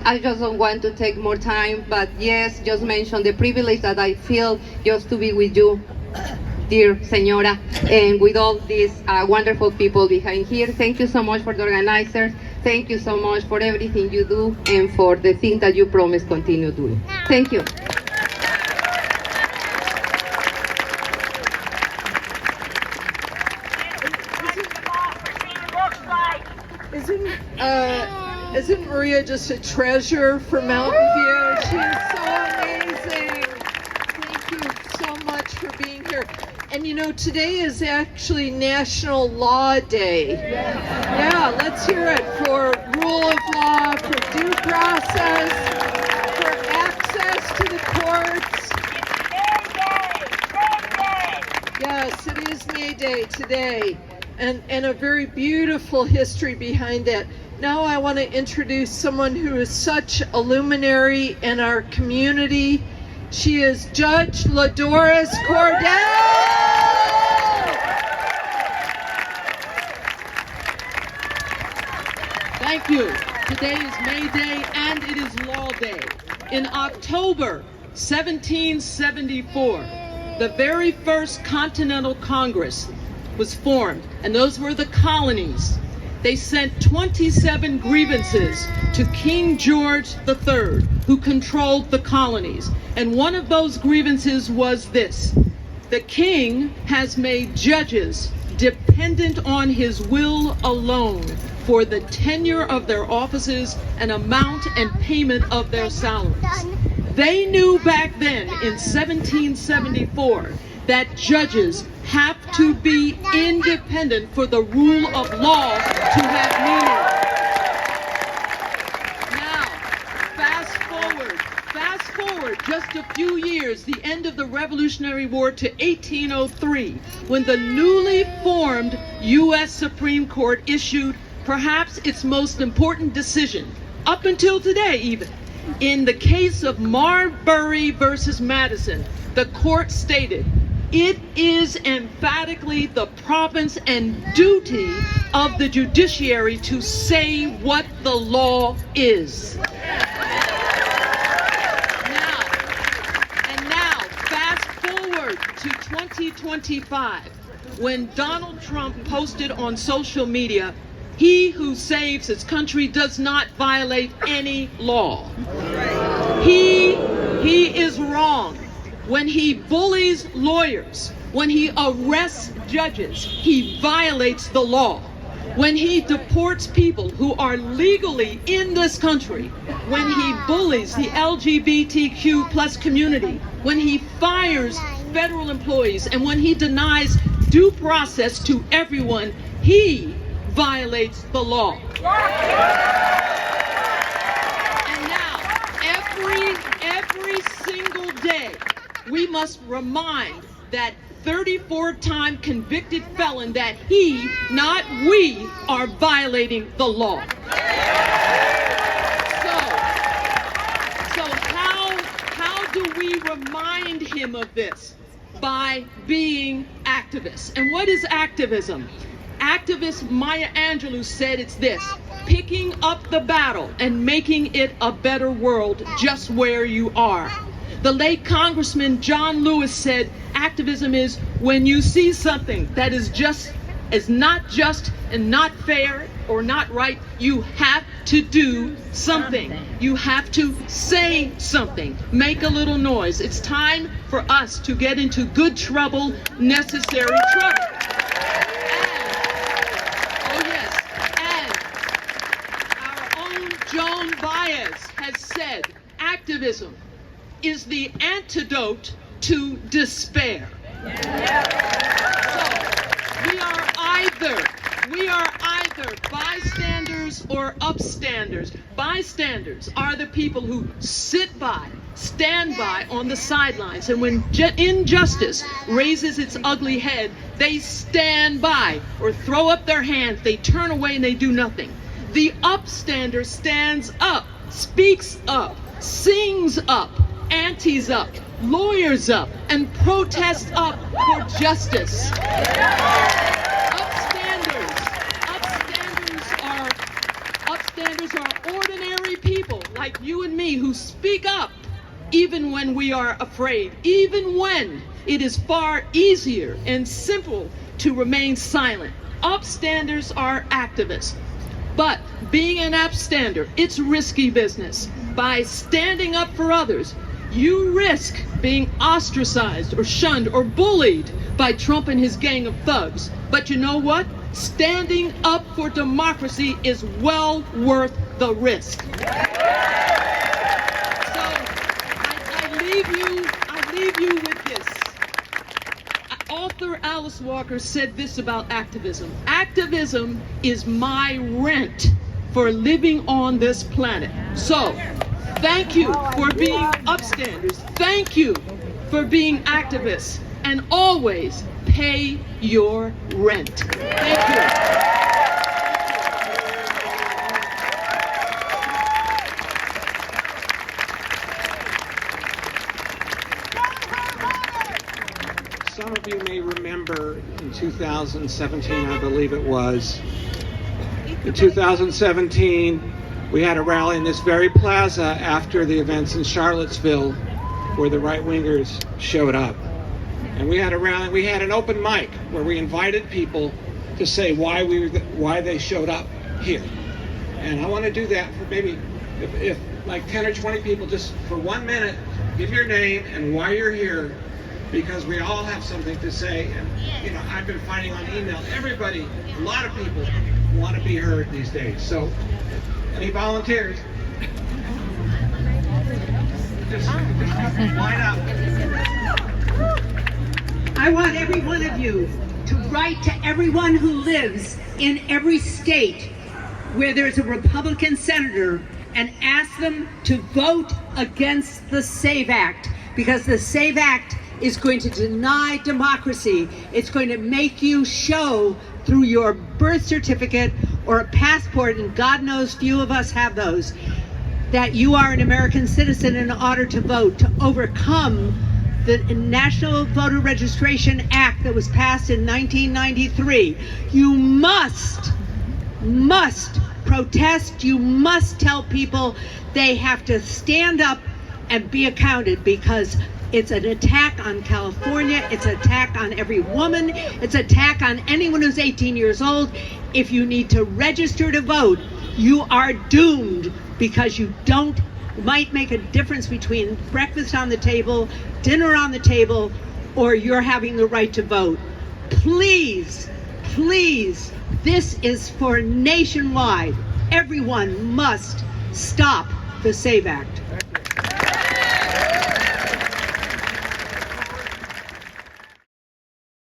I just don't want to take more time, but yes, just mention the privilege that I feel just to be with you, dear Señora, and with all these wonderful people behind here. Thank you so much for the organizers. Thank you so much for everything you do and for the thing that you promise continue doing. Thank you. Isn't Maria just a treasure for Mountain View? She's so amazing. Thank you so much for being here. And you know, today is actually National Law Day. Yeah, let's hear it for rule of law, for due process, for access to the courts. Yes, it is May Day today. And a very beautiful history behind that. Now I want to introduce someone who is such a luminary in our community. She is Judge LaDoris Cordell. Thank you. Today is May Day and it is Law Day. In October 1774, the very first Continental Congress was formed, and those were the colonies. They sent 27 grievances to King George III, who controlled the colonies. And one of those grievances was this: the king has made judges dependent on his will alone for the tenure of their offices and amount and payment of their salaries. They knew back then in 1774 that judges have to be independent for the rule of law to have meaning. Now, fast forward just a few years, the end of the Revolutionary War, to 1803, when the newly formed U.S. Supreme Court issued perhaps its most important decision, up until today even. In the case of Marbury versus Madison, the court stated, "It is emphatically the province and duty of the judiciary to say what the law is." Now, fast forward to 2025, when Donald Trump posted on social media, "He who saves his country does not violate any law." He is wrong. When he bullies lawyers, when he arrests judges, he violates the law. When he deports people who are legally in this country, when he bullies the LGBTQ plus community, when he fires federal employees, and when he denies due process to everyone, he violates the law. And now, every single day, we must remind that 34-time convicted felon that he, not we, are violating the law. So how do we remind him of this? By being activists. And what is activism? Activist Maya Angelou said it's this: picking up the battle and making it a better world just where you are. The late Congressman John Lewis said activism is when you see something that is not just and not fair or not right, you have to do something. You have to say something. Make a little noise. It's time for us to get into good trouble, necessary trouble. And our own Joan Baez has said activism is the antidote to despair. So we are either bystanders or upstanders. Bystanders are the people who sit by, stand by on the sidelines, and when injustice raises its ugly head, they stand by or throw up their hands, they turn away and they do nothing. The upstander stands up, speaks up, sings up, antes up, lawyers up, and protests up for justice. Upstanders Upstanders are ordinary people like you and me who speak up even when we are afraid, even when it is far easier and simple to remain silent. Upstanders are activists. But being an upstander, it's risky business. By standing up for others, you risk being ostracized or shunned or bullied by Trump and his gang of thugs. But you know what? Standing up for democracy is well worth the risk. So I leave you with this. Author Alice Walker said this about activism. Activism is my rent for living on this planet. So, thank you for being upstanders. Thank you for being activists. And always pay your rent. Thank you. Some of you may remember in 2017, I believe it was, in 2017, we had a rally in this very plaza after the events in Charlottesville where the right-wingers showed up. And we had a rally, we had an open mic where we invited people to say why they showed up here. And I want to do that for maybe, if like 10 or 20 people, just for 1 minute, give your name and why you're here, because we all have something to say. And you know, I've been finding on email, everybody, a lot of people want to be heard these days. So, any volunteers? Just line up. I want every one of you to write to everyone who lives in every state where there's a Republican senator and ask them to vote against the SAVE Act, because the SAVE Act is going to deny democracy. It's going to make you show through your birth certificate or a passport, and God knows few of us have those, that you are an American citizen in order to vote, to overcome the National Voter Registration Act that was passed in 1993. You must protest. You must tell people they have to stand up and be accounted, because it's an attack on California. It's an attack on every woman. It's an attack on anyone who's 18 years old. If you need to register to vote, you are doomed, because you might make a difference between breakfast on the table, dinner on the table, or you're having the right to vote. Please, please, this is for nationwide. Everyone must stop the SAVE Act.